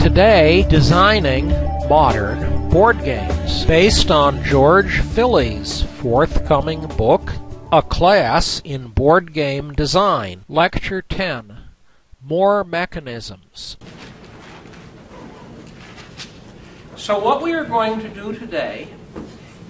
Today, designing modern board games based on George Philly's forthcoming book, A Class in Board Game Design. Lecture 10, More Mechanisms. So what we are going to do today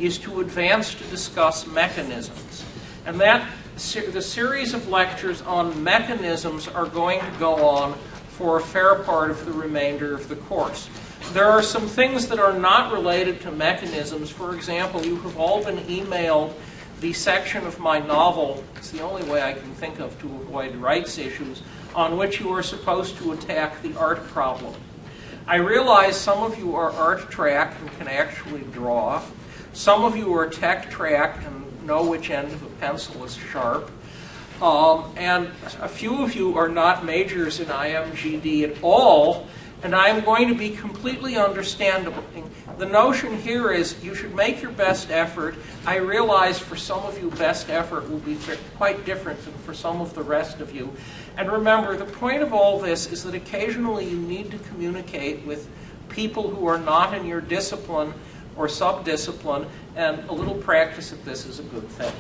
is to advance to discuss mechanisms. And the series of lectures on mechanisms are going to go on for a fair part of the remainder of the course. There are some things that are not related to mechanisms. For example, you have all been emailed the section of my novel, it's the only way I can think of to avoid rights issues, on which you are supposed to attack the art problem. I realize some of you are art track and can actually draw. Some of you are tech track and know which end of a pencil is sharp. And a few of you are not majors in IMGD at all, and I am going to be completely understandable. The notion here is you should make your best effort. I realize for some of you best effort will be quite different than for some of the rest of you. And remember, the point of all this is that occasionally you need to communicate with people who are not in your discipline or sub-discipline, and a little practice at this is a good thing.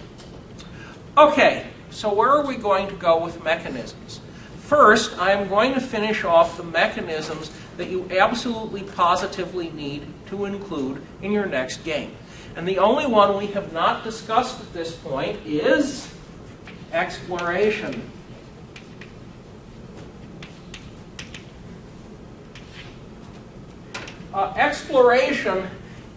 Okay, so where are we going to go with mechanisms? First, I am going to finish off the mechanisms that you absolutely positively need to include in your next game. And the only one we have not discussed at this point is exploration. Exploration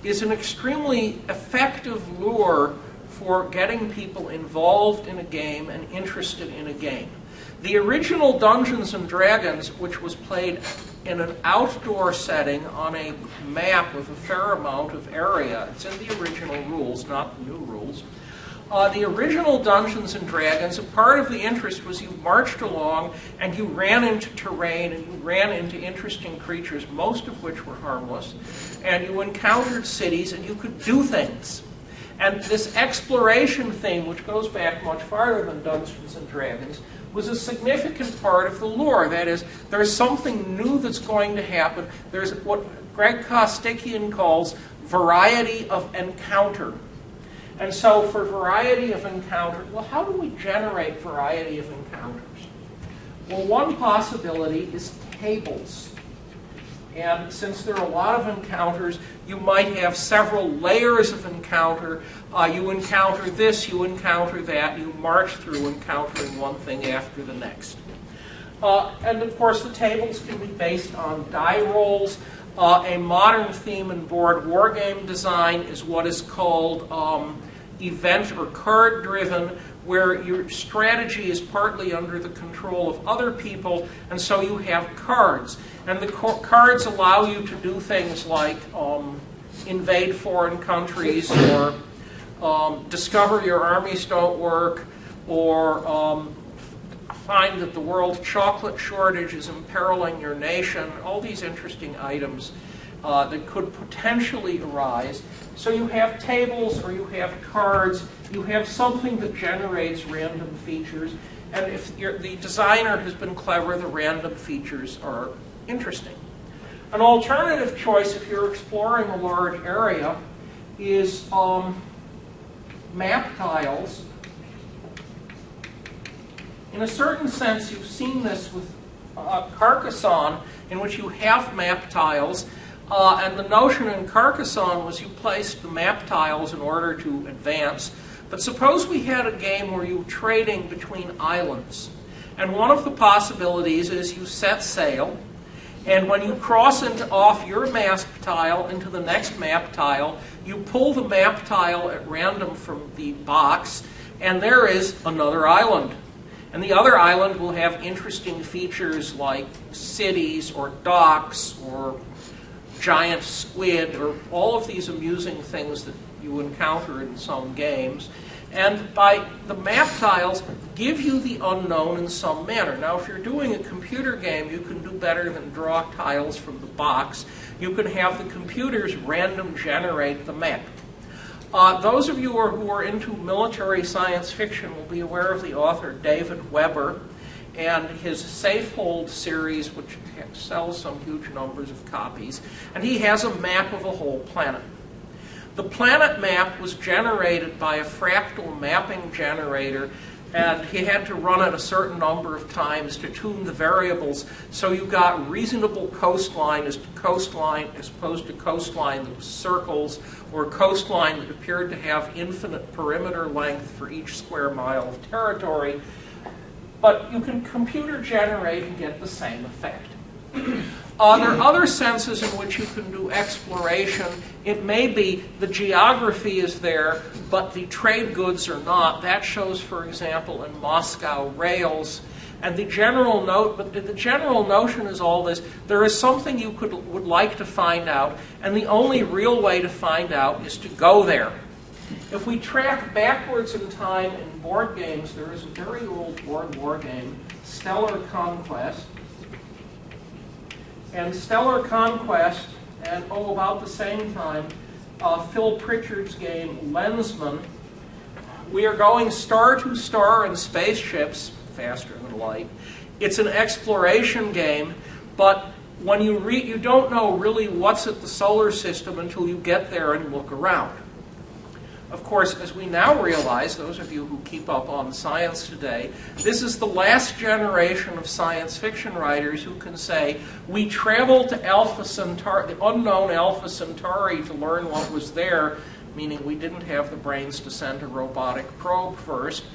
is an extremely effective lure for getting people involved in a game and interested in a game. The original Dungeons & Dragons, which was played in an outdoor setting on a map with a fair amount of area, it's in the original rules, not the new rules. The original Dungeons & Dragons, a part of the interest was you marched along and you ran into terrain and you ran into interesting creatures, most of which were harmless, and you encountered cities and you could do things. And this exploration theme, which goes back much farther than Dungeons & Dragons, was a significant part of the lore. That is, there's something new that's going to happen. There's what Greg Kostikian calls variety of encounter. And so for variety of encounter, well, how do we generate variety of encounters? Well, one possibility is tables. And since there are a lot of encounters, you might have several layers of encounter. You encounter this, you encounter that, you march through encountering one thing after the next. And of course, the tables can be based on die rolls. A modern theme in board wargame design is what is called event or card-driven, where your strategy is partly under the control of other people, and so you have cards. And the cards allow you to do things like invade foreign countries, or discover your armies don't work, or find that the world chocolate shortage is imperiling your nation, all these interesting items that could potentially arise. So you have tables or you have cards, you have something that generates random features, and if the designer has been clever, the random features are interesting. An alternative choice if you're exploring a large area is map tiles. In a certain sense, you've seen this with Carcassonne, in which you have map tiles. And the notion in Carcassonne was you placed the map tiles in order to advance. But suppose we had a game where you were trading between islands. And one of the possibilities is you set sail, and when you cross off your map tile into the next map tile, you pull the map tile at random from the box, and there is another island. And the other island will have interesting features like cities or docks or giant squid, or all of these amusing things that you encounter in some games. And by the map tiles give you the unknown in some manner. Now, if you're doing a computer game, you can do better than draw tiles from the box. You can have the computers random generate the map. Those of you who are into military science fiction will be aware of the author David Weber. and his Safehold series, which sells some huge numbers of copies, and he has a map of a whole planet. The planet map was generated by a fractal mapping generator, and he had to run it a certain number of times to tune the variables so you got reasonable coastline as opposed to coastline that was circles, or coastline that appeared to have infinite perimeter length for each square mile of territory. But you can computer generate and get the same effect. There are other senses in which you can do exploration. It may be the geography is there, but the trade goods are not. That shows, for example, in Moscow rails. And the general notion is all this. There is something you would like to find out, and the only real way to find out is to go there. If we track backwards in time in board games, there is a very old war game, Stellar Conquest. And Stellar Conquest, and about the same time, Phil Pritchard's game, Lensman. We are going star to star in spaceships, faster than light. It's an exploration game, but when you don't know really what's at the solar system until you get there and look around. Of course, as we now realize, those of you who keep up on science today, this is the last generation of science fiction writers who can say, we traveled to Alpha Centauri, the unknown Alpha Centauri, to learn what was there, meaning we didn't have the brains to send a robotic probe first,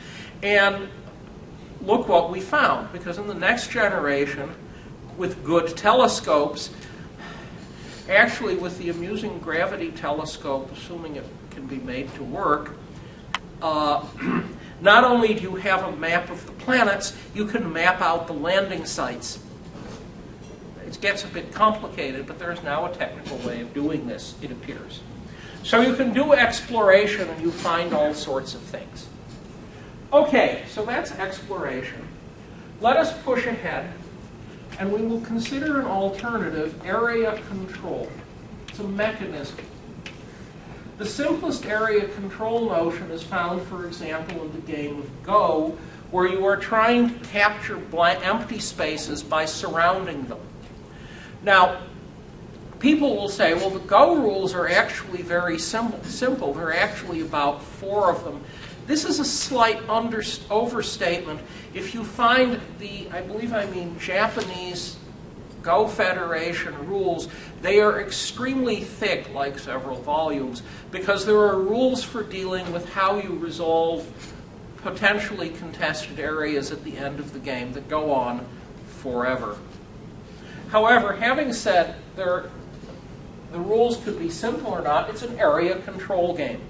and look what we found. Because in the next generation, with good telescopes, actually with the amusing gravity telescope, assuming it can be made to work, not only do you have a map of the planets, you can map out the landing sites. It gets a bit complicated, but there's now a technical way of doing this, it appears. So you can do exploration and you find all sorts of things. Okay, so that's exploration. Let us push ahead, and we will consider an alternative, area control. It's a mechanism. The simplest area control notion is found, for example, in the game of Go, where you are trying to capture empty spaces by surrounding them. Now, people will say, well, the Go rules are actually very simple. There are actually about 4 of them. This is a slight overstatement. If you find the, Japanese Go Federation rules, they are extremely thick, like several volumes, because there are rules for dealing with how you resolve potentially contested areas at the end of the game that go on forever. However, having said the rules could be simple or not, it's an area control game.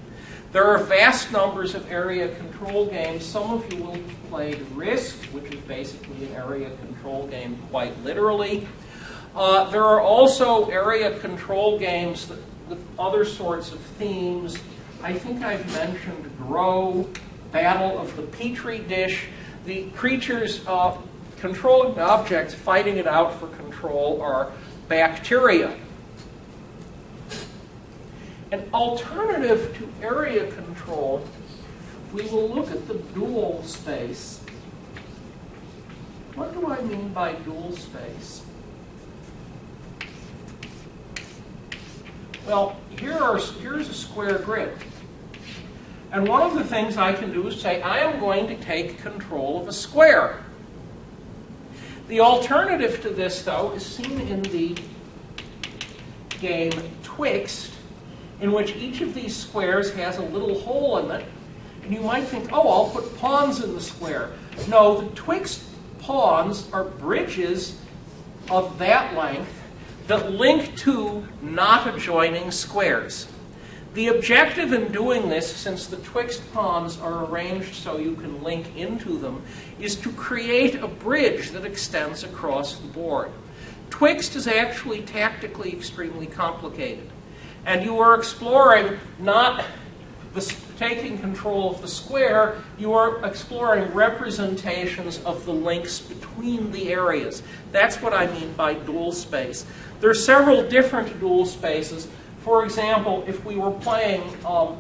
There are vast numbers of area control games. Some of you will have played Risk, which is basically an area control game quite literally. There are also area control games with other sorts of themes. I think I've mentioned Grow, Battle of the Petri Dish. The creatures controlling objects fighting it out for control are bacteria. An alternative to area control, we will look at the dual space. What do I mean by dual space? Well, here's a square grid. And one of the things I can do is say, I am going to take control of a square. The alternative to this, though, is seen in the game Twixt, in which each of these squares has a little hole in it. And you might think, oh, I'll put pawns in the square. No, the Twixt pawns are bridges of that length that link to not adjoining squares. The objective in doing this, since the Twixt pawns are arranged so you can link into them, is to create a bridge that extends across the board. Twixt is actually tactically extremely complicated. And you are exploring not taking control of the square, you are exploring representations of the links between the areas. That's what I mean by dual space. There are several different dual spaces. For example, if we were playing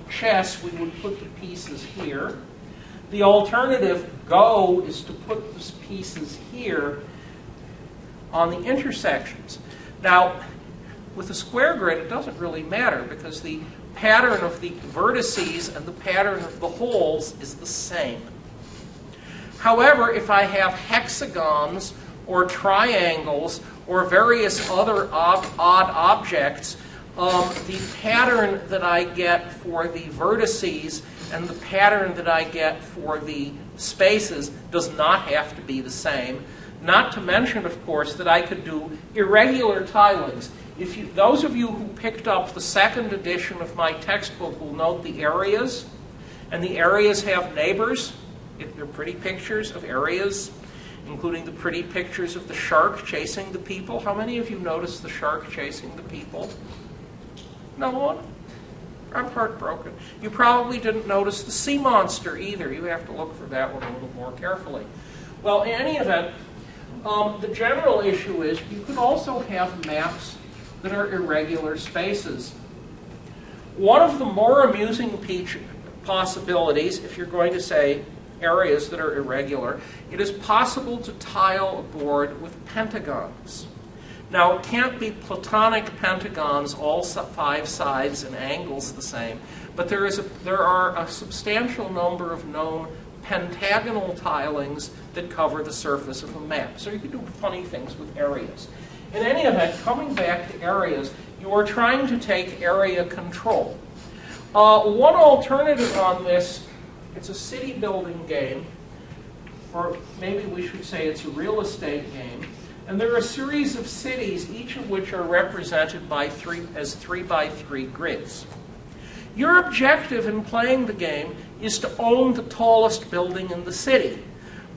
chess, we would put the pieces here. The alternative, go, is to put these pieces here on the intersections. Now, with a square grid, it doesn't really matter because the pattern of the vertices and the pattern of the holes is the same. However, if I have hexagons or triangles or various other odd objects, the pattern that I get for the vertices and the pattern that I get for the spaces does not have to be the same. Not to mention, of course, that I could do irregular tilings. Those of you who picked up the second edition of my textbook will note the areas, and the areas have neighbors. They're pretty pictures of areas, including the pretty pictures of the shark chasing the people. How many of you noticed the shark chasing the people? No one? I'm heartbroken. You probably didn't notice the sea monster either. You have to look for that one a little more carefully. Well, in any event, the general issue is you could also have maps that are irregular spaces. One of the more amusing possibilities, if you're going to say areas that are irregular, it is possible to tile a board with pentagons. Now, it can't be platonic pentagons, all 5 sides and angles the same, but there are a substantial number of known pentagonal tilings that cover the surface of a map. So you can do funny things with areas. In any event, coming back to areas, you are trying to take area control. One alternative on this, it's a city building game, or maybe we should say it's a real estate game, and there are a series of cities, each of which are represented as 3 by 3 grids. Your objective in playing the game is to own the tallest building in the city.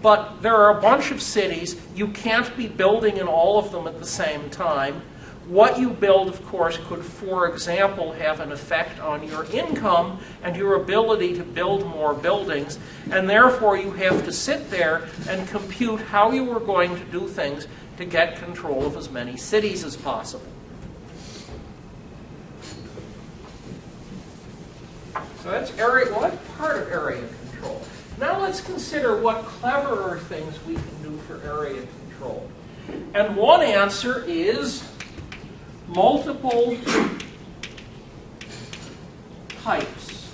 But there are a bunch of cities. You can't be building in all of them at the same time. What you build, of course, could, for example, have an effect on your income and your ability to build more buildings. And therefore, you have to sit there and compute how you are going to do things to get control of as many cities as possible. So that's area. Well, that's part of area control. Now let's consider what cleverer things we can do for area control. And one answer is multiple types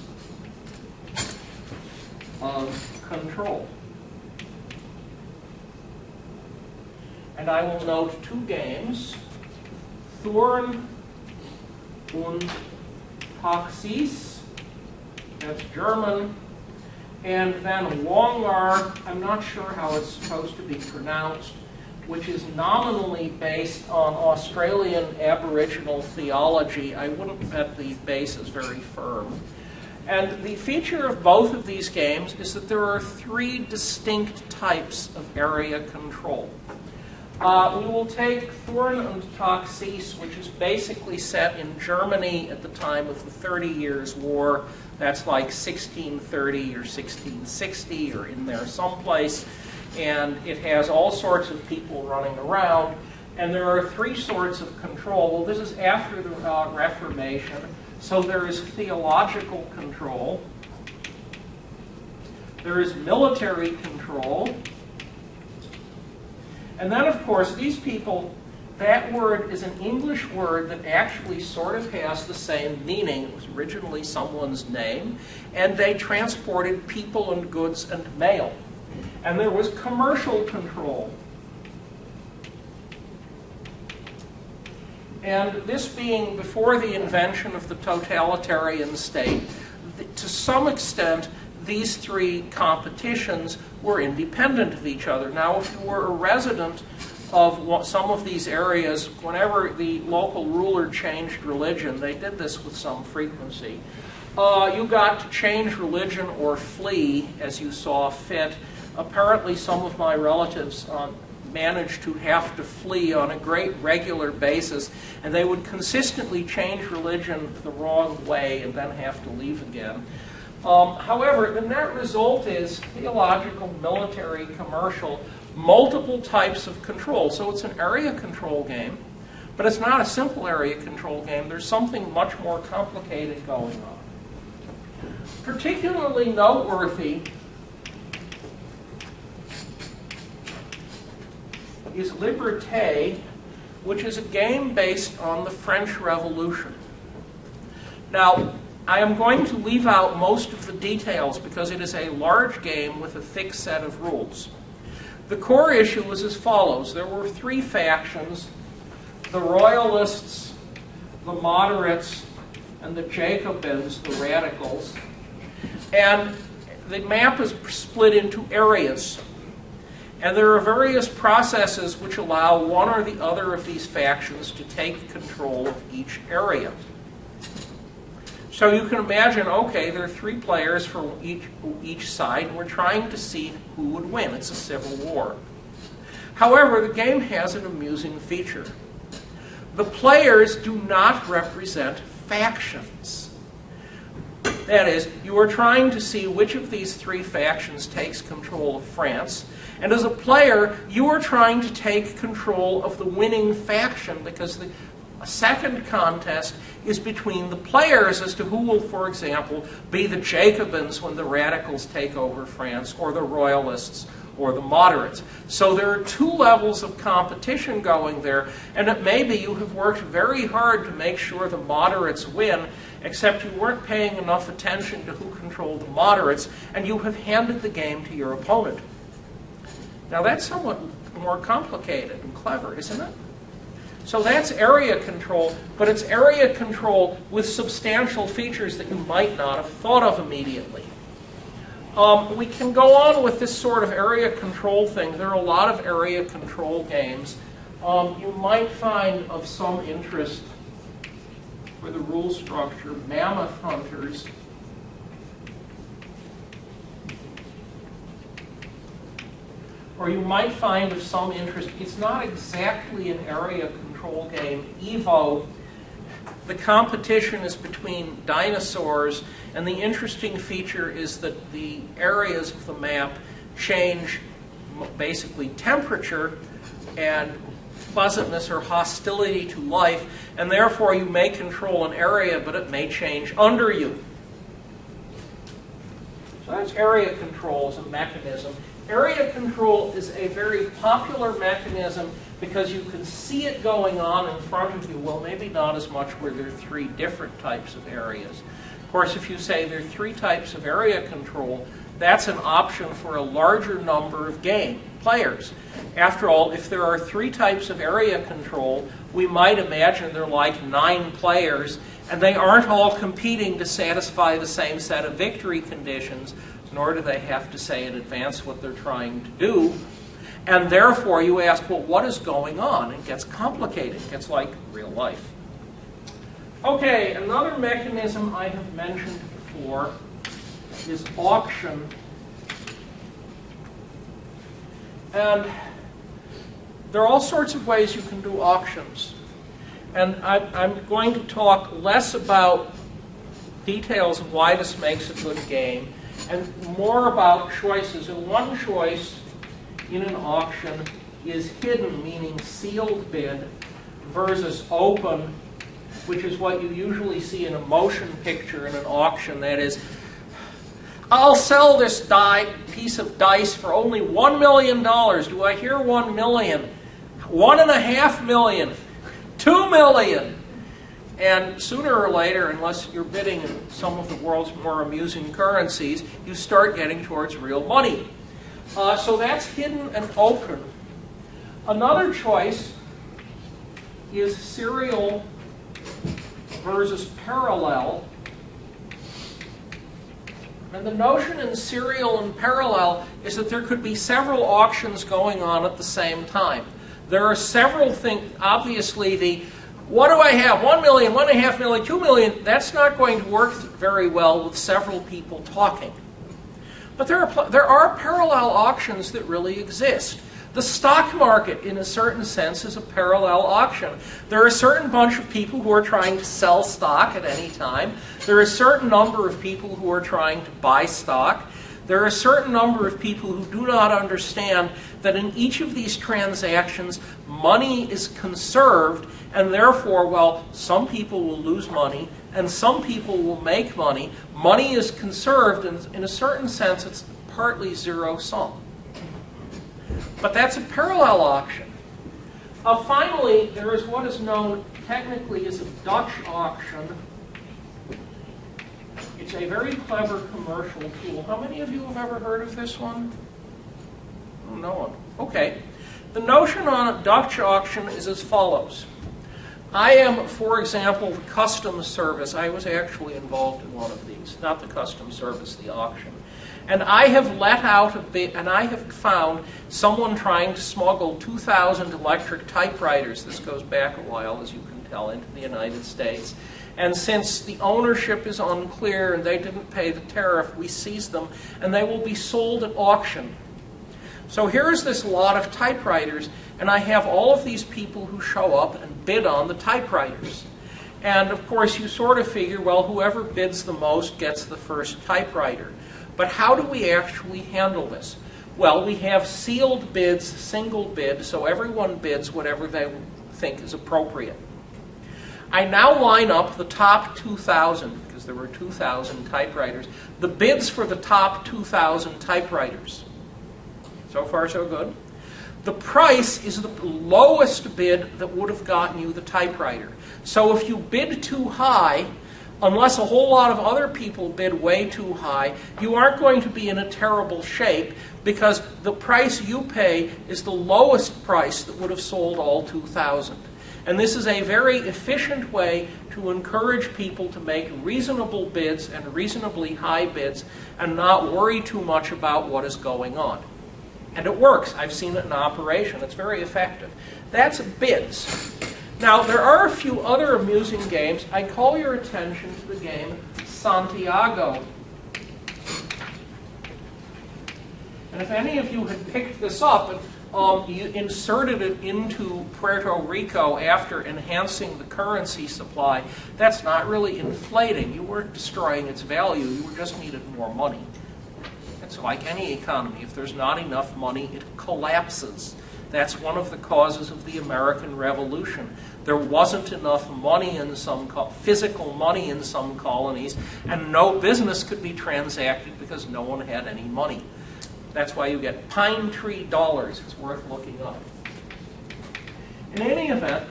of control. And I will note 2 games, Thurn und Taxis, that's German, and then Wongar, I'm not sure how it's supposed to be pronounced, which is nominally based on Australian Aboriginal theology. I wouldn't bet the base is very firm. And the feature of both of these games is that there are 3 distinct types of area control. We will take Thurn und Taxis, which is basically set in Germany at the time of the 30 Years' War. That's like 1630 or 1660 or in there someplace. And it has all sorts of people running around. And there are 3 sorts of control. Well, this is after the Reformation. So there is theological control. There is military control. And then, of course, these people, that word is an English word that actually sort of has the same meaning. It was originally someone's name, and they transported people and goods and mail. And there was commercial control. And this being before the invention of the totalitarian state, to some extent, these 3 competitions were independent of each other. Now, if you were a resident of some of these areas, whenever the local ruler changed religion, they did this with some frequency, you got to change religion or flee as you saw fit. Apparently, some of my relatives managed to have to flee on a great regular basis, and they would consistently change religion the wrong way and then have to leave again. However, the net result is theological, military, commercial, multiple types of control. So it's an area control game, but it's not a simple area control game. There's something much more complicated going on. Particularly noteworthy is Liberté, which is a game based on the French Revolution. Now, I am going to leave out most of the details because it is a large game with a thick set of rules. The core issue was as follows. There were three factions: the Royalists, the Moderates, and the Jacobins, the Radicals. And the map is split into areas. And there are various processes which allow one or the other of these factions to take control of each area. So you can imagine, okay, there are three players for each side, and we're trying to see who would win. It's a civil war. However, the game has an amusing feature. The players do not represent factions. That is, you are trying to see which of these three factions takes control of France, and as a player, you are trying to take control of the winning faction because the second contest is between the players as to who will, for example, be the Jacobins when the Radicals take over France, or the Royalists, or the Moderates. So there are two levels of competition going there, and it may be you have worked very hard to make sure the Moderates win, except you weren't paying enough attention to who controlled the Moderates, and you have handed the game to your opponent. Now that's somewhat more complicated and clever, isn't it? So that's area control, but it's area control with substantial features that you might not have thought of immediately. We can go on with this sort of area control thing. There are a lot of area control games. You might find of some interest for the rule structure, Mammoth Hunters. Or you might find of some interest, it's not exactly an area control game, Evo. The competition is between dinosaurs, and the interesting feature is that the areas of the map change basically temperature and pleasantness or hostility to life, and therefore you may control an area, but it may change under you. So that's area control as a mechanism. Area control is a very popular mechanism because you can see it going on in front of you. Well, maybe not as much where there are three different types of areas. Of course, if you say there are three types of area control, that's an option for a larger number of players. After all, if there are three types of area control, we might imagine there are like 9 players, and they aren't all competing to satisfy the same set of victory conditions, nor do they have to say in advance what they're trying to do. And therefore, you ask, well, what is going on? It gets complicated. It gets like real life. Okay, another mechanism I have mentioned before is auction. And there are all sorts of ways you can do auctions. And I'm going to talk less about details of why this makes a good game, and more about choices. And one choice in an auction is hidden, meaning sealed bid, versus open, which is what you usually see in a motion picture in an auction. That is, I'll sell this piece of dice for only $1 million. Do I hear 1 million? $1.5 million? $2 million? And sooner or later, unless you're bidding in some of the world's more amusing currencies, you start getting towards real money. So that's hidden and open. Another choice is serial versus parallel. And the notion in serial and parallel is that there could be several auctions going on at the same time. There are several things. Obviously, what do I have? 1 million, 1.5 million, 2 million. That's not going to work very well with several people talking. But there are parallel auctions that really exist. The stock market, in a certain sense, is a parallel auction. There are a certain bunch of people who are trying to sell stock at any time. There are a certain number of people who are trying to buy stock. There are a certain number of people who do not understand that in each of these transactions, money is conserved, and therefore, while some people will lose money and some people will make money, money is conserved, and in a certain sense, it's partly zero-sum. But that's a parallel auction. Finally, there is what is known technically as a Dutch auction. It's a very clever commercial tool. How many of you have ever heard of this one? Oh, no one. Okay. The notion on a Dutch auction is as follows. I am, for example, the customs service. I was actually involved in one of these, not the customs service, the auction. And I have let out a bit, and I have found someone trying to smuggle 2,000 electric typewriters. This goes back a while, as you can tell, into the United States. And since the ownership is unclear and they didn't pay the tariff, we seized them, and they will be sold at auction. So here's this lot of typewriters, and I have all of these people who show up and bid on the typewriters. And of course, you sort of figure, well, whoever bids the most gets the first typewriter. But how do we actually handle this? Well, we have sealed bids, single bid, so everyone bids whatever they think is appropriate. I now line up the top 2,000, because there were 2,000 typewriters, the bids for the top 2,000 typewriters. So far, so good. The price is the lowest bid that would have gotten you the typewriter. So if you bid too high, unless a whole lot of other people bid way too high, you aren't going to be in a terrible shape because the price you pay is the lowest price that would have sold all 2,000. And this is a very efficient way to encourage people to make reasonable bids and reasonably high bids and not worry too much about what is going on. And it works. I've seen it in operation. It's very effective. That's bids. Now, there are a few other amusing games. I call your attention to the game Santiago. And if any of you had picked this up and you inserted it into Puerto Rico after enhancing the currency supply, that's not really inflating. You weren't destroying its value. You just needed more money. It's like any economy. If there's not enough money, it collapses. That's one of the causes of the American Revolution. There wasn't enough money in some physical money in some colonies, and no business could be transacted because no one had any money. That's why you get pine tree dollars. It's worth looking up. In any event,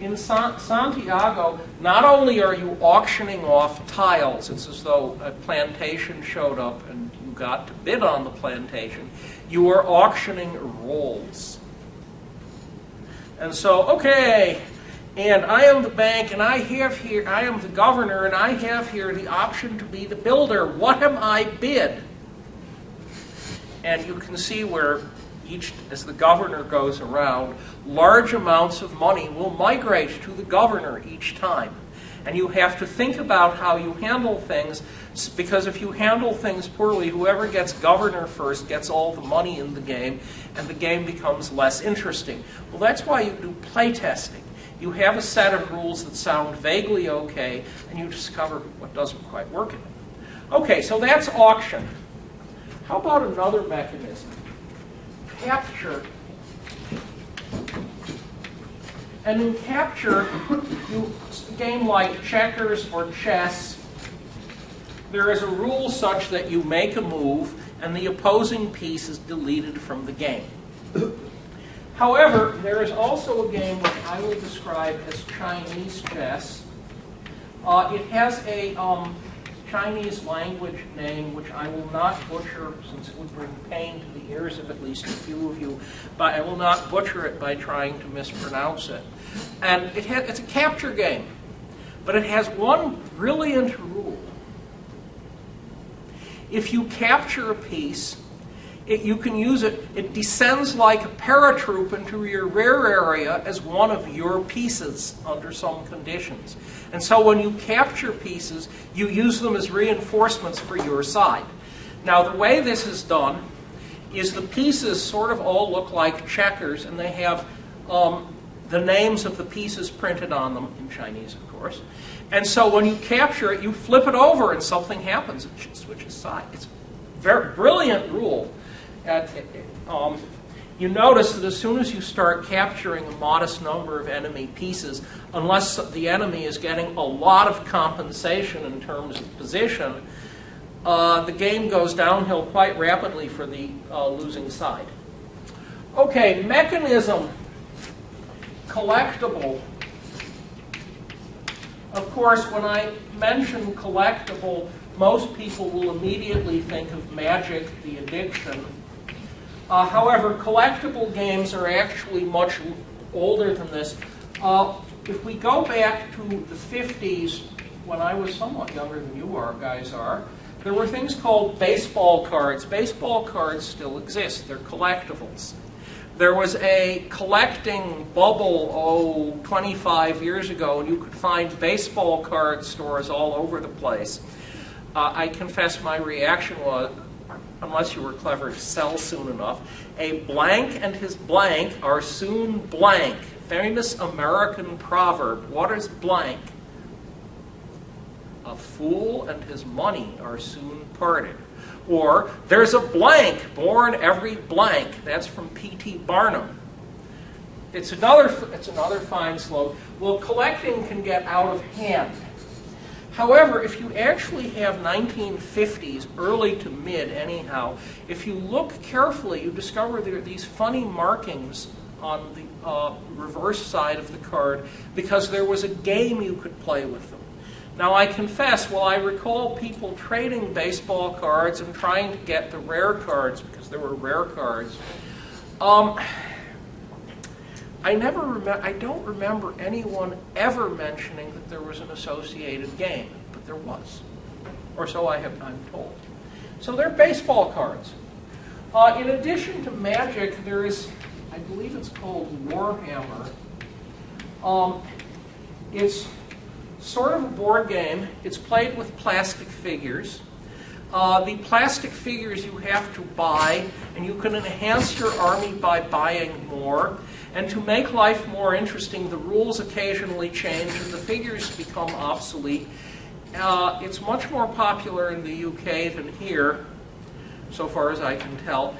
in Santiago, not only are you auctioning off tiles, it's as though a plantation showed up and you got to bid on the plantation, you are auctioning rolls. And so, okay, and I am the bank, and I am the governor, and I have here the option to be the builder. What am I bid? And you can see where as the governor goes around, large amounts of money will migrate to the governor each time. And you have to think about how you handle things, because if you handle things poorly, whoever gets governor first gets all the money in the game, and the game becomes less interesting. Well, that's why you do playtesting. You have a set of rules that sound vaguely okay, and you discover what doesn't quite work in it. Okay, so that's auction. How about another mechanism? Capture. And in capture, a game like checkers or chess, there is a rule such that you make a move and the opposing piece is deleted from the game. However, there is also a game which I will describe as Chinese chess. It has a Chinese language name which I will not butcher, since it would bring pain to the ears of at least a few of you, but I will not butcher it by trying to mispronounce it. And it's a capture game, but it has one brilliant rule. If you capture a piece, you can use it. It descends like a paratroop into your rear area as one of your pieces under some conditions. And so when you capture pieces, you use them as reinforcements for your side. Now, the way this is done is the pieces sort of all look like checkers, and they have the names of the pieces printed on them, in Chinese, of course. And so when you capture it, you flip it over and something happens. It switches sides. It's a very brilliant rule. You notice that as soon as you start capturing a modest number of enemy pieces, unless the enemy is getting a lot of compensation in terms of position, the game goes downhill quite rapidly for the losing side. Okay, mechanism. collectible. Of course, when I mention collectible, most people will immediately think of Magic: The Addiction. However, collectible games are actually much older than this. If we go back to the 50s, when I was somewhat younger than you guys are, there were things called baseball cards. Baseball cards still exist. They're collectibles. There was a collecting bubble, 25 years ago, and you could find baseball card stores all over the place. I confess my reaction was, unless you were clever to sell soon enough, a blank and his blank are soon blank. Famous American proverb. What is blank? A fool and his money are soon parted. Or, there's a blank born every blank. That's from P.T. Barnum. It's another fine slogan. Well, collecting can get out of hand. However, if you actually have 1950s, early to mid anyhow, if you look carefully, you discover there are these funny markings on the reverse side of the card because there was a game you could play with them. Now, I confess, while I recall people trading baseball cards and trying to get the rare cards because there were rare cards, I don't remember anyone ever mentioning that there was an associated game, but there was, or so I'm told. So they're baseball cards. In addition to Magic, there is, I believe it's called Warhammer. It's sort of a board game. It's played with plastic figures. The plastic figures you have to buy, and you can enhance your army by buying more. And to make life more interesting, the rules occasionally change and the figures become obsolete. It's much more popular in the UK than here, so far as I can tell.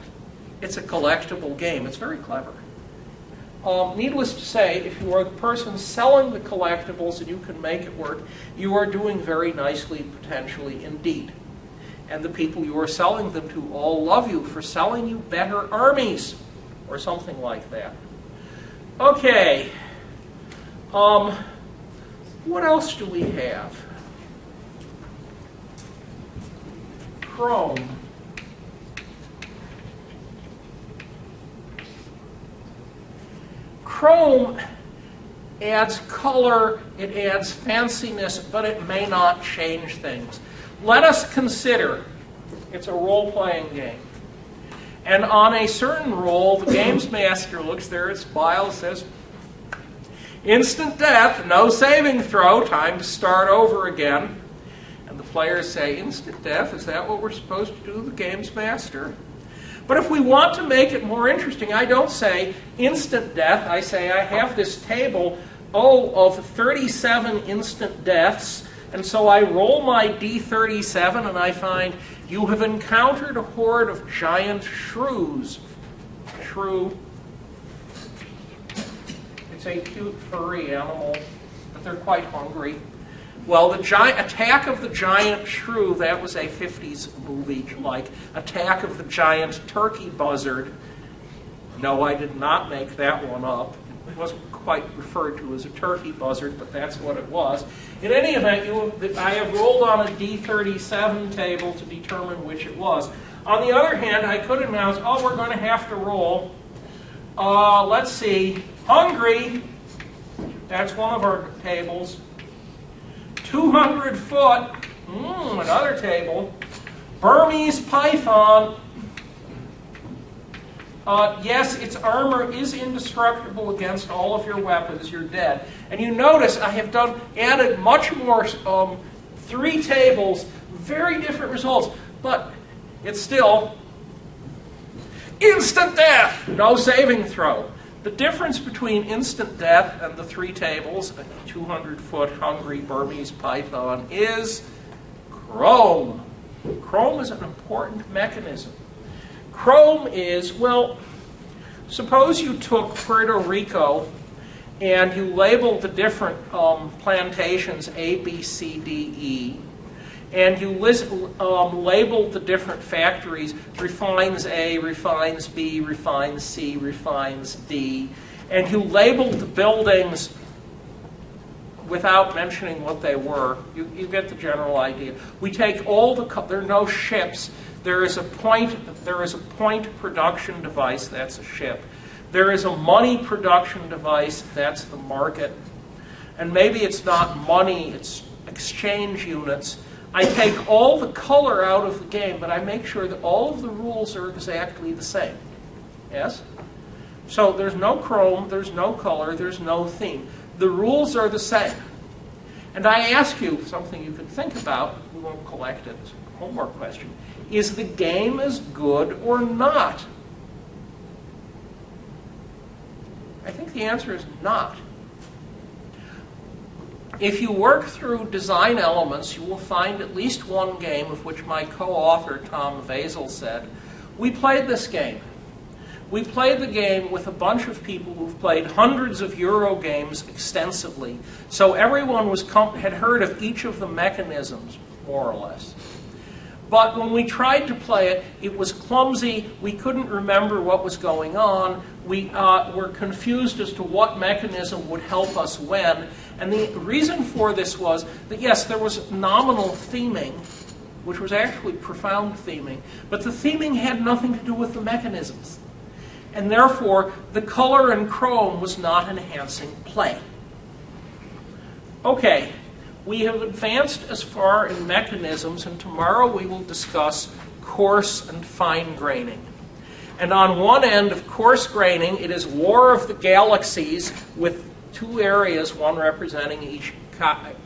It's a collectible game. It's very clever. Needless to say, if you are the person selling the collectibles and you can make it work, you are doing very nicely, potentially, indeed. And the people you are selling them to all love you for selling you better armies, or something like that. Okay. What else do we have? Chrome. Chrome adds color, it adds fanciness, but it may not change things. Let us consider it's a role-playing game. And on a certain roll, the games master looks there at Spile, says, instant death, no saving throw, time to start over again. And the players say, instant death, is that what we're supposed to do, the games master? But if we want to make it more interesting, I don't say instant death. I say I have this table, of 37 instant deaths. And so I roll my D37 and I find you have encountered a horde of giant shrews. Shrew. It's a cute furry animal, but they're quite hungry. Well, the Attack of the Giant Shrew, that was a 50s movie, like Attack of the Giant Turkey Buzzard. No, I did not make that one up. It wasn't quite referred to as a turkey buzzard, but that's what it was. In any event, I have rolled on a D37 table to determine which it was. On the other hand, I could announce, we're going to have to roll. Let's see. Hungry. That's one of our tables. 200 foot, another table. Burmese python. Yes, its armor is indestructible against all of your weapons. You're dead. And you notice I have added much more, 3 tables, very different results. But it's still instant death, no saving throw. The difference between instant death and the 3 tables, a 200-foot hungry Burmese python, is chrome. Chrome is an important mechanism. Chrome is, well, suppose you took Puerto Rico and you labeled the different plantations A, B, C, D, E, and you labeled the different factories, refines A, refines B, refines C, refines D, and you labeled the buildings without mentioning what they were, you get the general idea. We take all there are no ships. There is a point production device, that's a ship. There is a money production device, that's the market. And maybe it's not money, it's exchange units. I take all the color out of the game, but I make sure that all of the rules are exactly the same. Yes? So there's no chrome, there's no color, there's no theme. The rules are the same. And I ask you something you can think about. We won't collect it as a homework question. Is the game as good or not? I think the answer is not. If you work through design elements, you will find at least one game of which my co-author, Tom Vasel, said, we played this game. We played the game with a bunch of people who've played hundreds of Eurogames extensively, so everyone had heard of each of the mechanisms, more or less. But when we tried to play it, it was clumsy, we couldn't remember what was going on, we were confused as to what mechanism would help us when, and the reason for this was that, yes, there was nominal theming, which was actually profound theming, but the theming had nothing to do with the mechanisms. And therefore, the color and chrome was not enhancing play. Okay, we have advanced as far in mechanisms, and tomorrow we will discuss coarse and fine graining. And on one end of coarse graining, it is War of the Galaxies with two areas, one representing each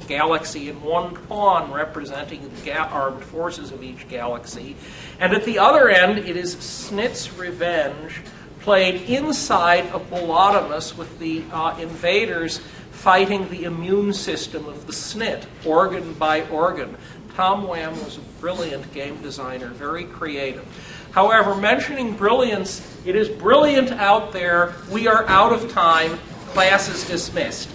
galaxy and one pawn representing the armed forces of each galaxy. And at the other end, it is Snit's Revenge, played inside a Bolotomus with the invaders fighting the immune system of the Snit, organ by organ. Tom Wham was a brilliant game designer, very creative. However, mentioning brilliance, it is brilliant out there. We are out of time. Class is dismissed.